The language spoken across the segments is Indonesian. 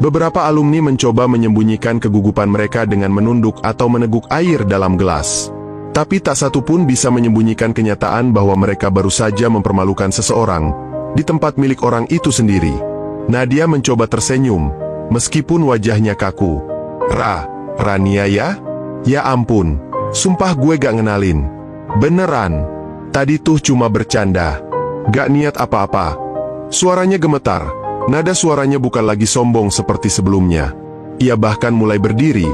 Beberapa alumni mencoba menyembunyikan kegugupan mereka dengan menunduk atau meneguk air dalam gelas. Tapi tak satu pun bisa menyembunyikan kenyataan bahwa mereka baru saja mempermalukan seseorang di tempat milik orang itu sendiri. Nadia mencoba tersenyum, meskipun wajahnya kaku. Rania ya? Ya ampun, sumpah gue gak ngenalin. Beneran, tadi tuh cuma bercanda. Gak niat apa-apa. Suaranya gemetar. Nada suaranya bukan lagi sombong seperti sebelumnya. Ia bahkan mulai berdiri,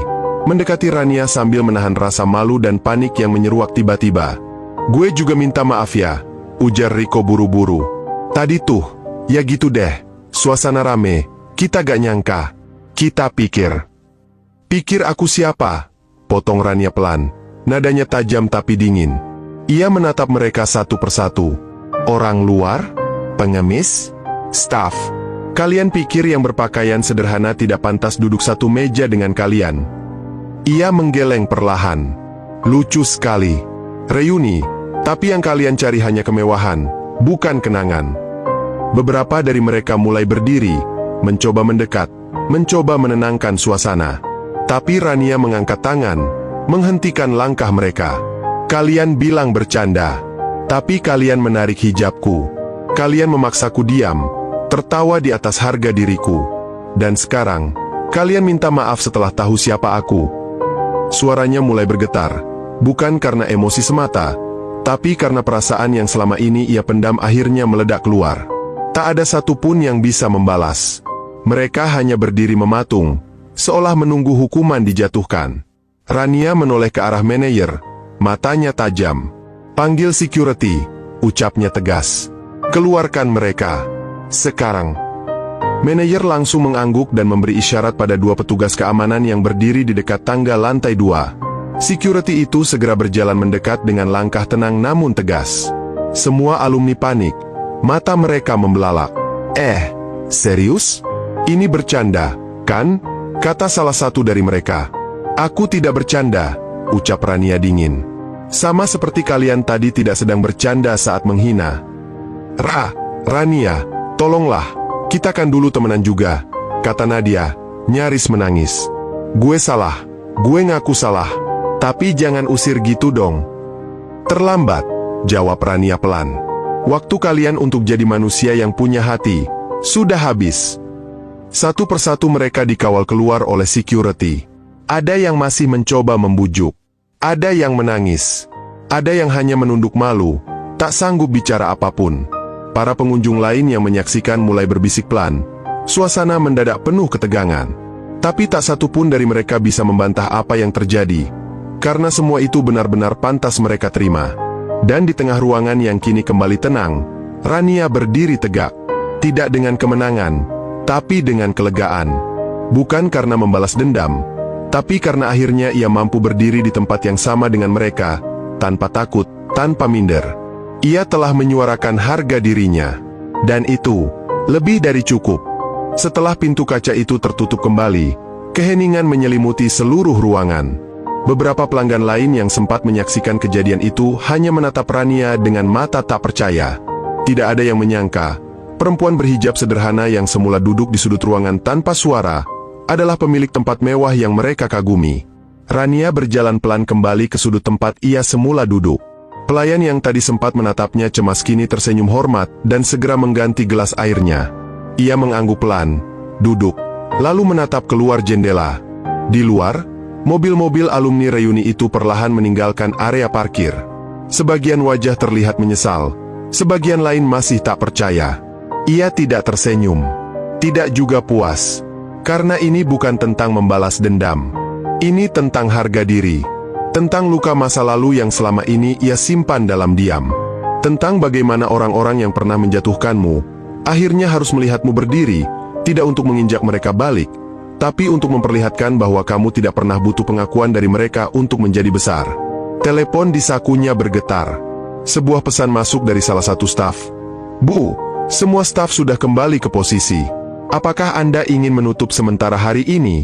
mendekati Rania sambil menahan rasa malu dan panik yang menyeruak tiba-tiba. Gue juga minta maaf ya, ujar Riko buru-buru. Tadi tuh, ya gitu deh, suasana rame, kita gak nyangka. Kita pikir aku siapa? Potong Rania pelan, nadanya tajam tapi dingin. Ia menatap mereka satu persatu. Orang luar? Pengemis? Staf? Kalian pikir yang berpakaian sederhana tidak pantas duduk satu meja dengan kalian? Ia menggeleng perlahan. Lucu sekali. Reuni, tapi yang kalian cari hanya kemewahan, bukan kenangan. Beberapa dari mereka mulai berdiri, mencoba mendekat, mencoba menenangkan suasana. Tapi Rania mengangkat tangan, menghentikan langkah mereka. Kalian bilang bercanda, tapi kalian menarik hijabku. Kalian memaksaku diam, tertawa di atas harga diriku. Dan sekarang, kalian minta maaf setelah tahu siapa aku. Suaranya mulai bergetar, bukan karena emosi semata, tapi karena perasaan yang selama ini ia pendam akhirnya meledak keluar. Tak ada satupun yang bisa membalas. Mereka hanya berdiri mematung, seolah menunggu hukuman dijatuhkan. Rania menoleh ke arah manajer, matanya tajam. Panggil security, ucapnya tegas. Keluarkan mereka. Sekarang. Manajer langsung mengangguk dan memberi isyarat pada dua petugas keamanan yang berdiri di dekat tangga lantai 2. Security itu segera berjalan mendekat dengan langkah tenang namun tegas. Semua alumni panik. Mata mereka membelalak. Serius? Ini bercanda, kan? Kata salah satu dari mereka. Aku tidak bercanda, ucap Rania dingin. Sama seperti kalian tadi tidak sedang bercanda saat menghina. Rania, tolonglah, kita kan dulu temenan juga, kata Nadia, nyaris menangis. Gue salah, gue ngaku salah, tapi jangan usir gitu dong. Terlambat, jawab Rania pelan. Waktu kalian untuk jadi manusia yang punya hati, sudah habis. Satu persatu mereka dikawal keluar oleh security. Ada yang masih mencoba membujuk. Ada yang menangis. Ada yang hanya menunduk malu, tak sanggup bicara apapun. Para pengunjung lain yang menyaksikan mulai berbisik pelan. Suasana mendadak penuh ketegangan. Tapi tak satu pun dari mereka bisa membantah apa yang terjadi. Karena semua itu benar-benar pantas mereka terima. Dan di tengah ruangan yang kini kembali tenang, Rania berdiri tegak. Tidak dengan kemenangan, tapi dengan kelegaan. Bukan karena membalas dendam, tapi karena akhirnya ia mampu berdiri di tempat yang sama dengan mereka, tanpa takut, tanpa minder. Ia telah menyuarakan harga dirinya. Dan itu, lebih dari cukup. Setelah pintu kaca itu tertutup kembali, keheningan menyelimuti seluruh ruangan. Beberapa pelanggan lain yang sempat menyaksikan kejadian itu hanya menatap Rania dengan mata tak percaya. Tidak ada yang menyangka, perempuan berhijab sederhana yang semula duduk di sudut ruangan tanpa suara, adalah pemilik tempat mewah yang mereka kagumi. Rania berjalan pelan kembali ke sudut tempat ia semula duduk. Pelayan yang tadi sempat menatapnya cemas kini tersenyum hormat dan segera mengganti gelas airnya. Ia mengangguk pelan, duduk, lalu menatap keluar jendela. Di luar, mobil-mobil alumni reuni itu perlahan meninggalkan area parkir. Sebagian wajah terlihat menyesal, sebagian lain masih tak percaya. Ia tidak tersenyum, tidak juga puas. Karena ini bukan tentang membalas dendam. Ini tentang harga diri. Tentang luka masa lalu yang selama ini ia simpan dalam diam. Tentang bagaimana orang-orang yang pernah menjatuhkanmu, akhirnya harus melihatmu berdiri, tidak untuk menginjak mereka balik, tapi untuk memperlihatkan bahwa kamu tidak pernah butuh pengakuan dari mereka untuk menjadi besar. Telepon di sakunya bergetar. Sebuah pesan masuk dari salah satu staf. Bu, semua staf sudah kembali ke posisi. Apakah Anda ingin menutup sementara hari ini?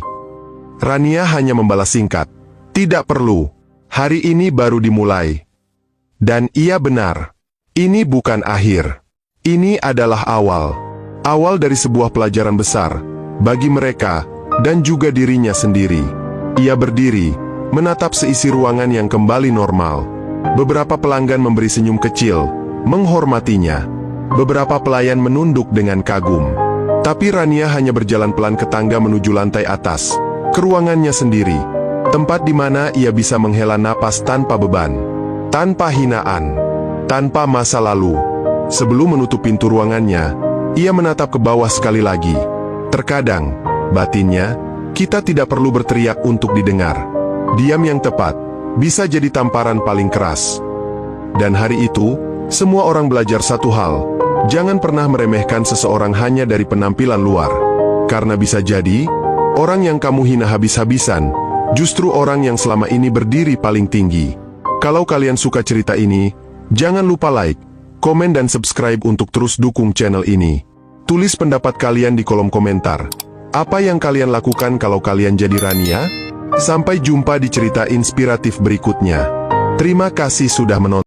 Rania hanya membalas singkat. Tidak perlu. Hari ini baru dimulai. Dan ia benar. Ini bukan akhir. Ini adalah awal. Awal dari sebuah pelajaran besar. bagi mereka, dan juga dirinya sendiri. Ia berdiri, menatap seisi ruangan yang kembali normal. Beberapa pelanggan memberi senyum kecil, menghormatinya. Beberapa pelayan menunduk dengan kagum. Tapi Rania hanya berjalan pelan ke tangga menuju lantai atas, ke ruangannya sendiri. Tempat di mana ia bisa menghela napas tanpa beban, tanpa hinaan, tanpa masa lalu. Sebelum menutup pintu ruangannya, ia menatap ke bawah sekali lagi. Terkadang, batinnya, kita tidak perlu berteriak untuk didengar. Diam yang tepat bisa jadi tamparan paling keras. Dan hari itu, semua orang belajar satu hal. Jangan pernah meremehkan seseorang hanya dari penampilan luar. Karena bisa jadi, orang yang kamu hina habis-habisan, justru orang yang selama ini berdiri paling tinggi. Kalau kalian suka cerita ini, jangan lupa like, komen dan subscribe untuk terus dukung channel ini. Tulis pendapat kalian di kolom komentar. Apa yang kalian lakukan kalau kalian jadi Rania? Sampai jumpa di cerita inspiratif berikutnya. Terima kasih sudah menonton.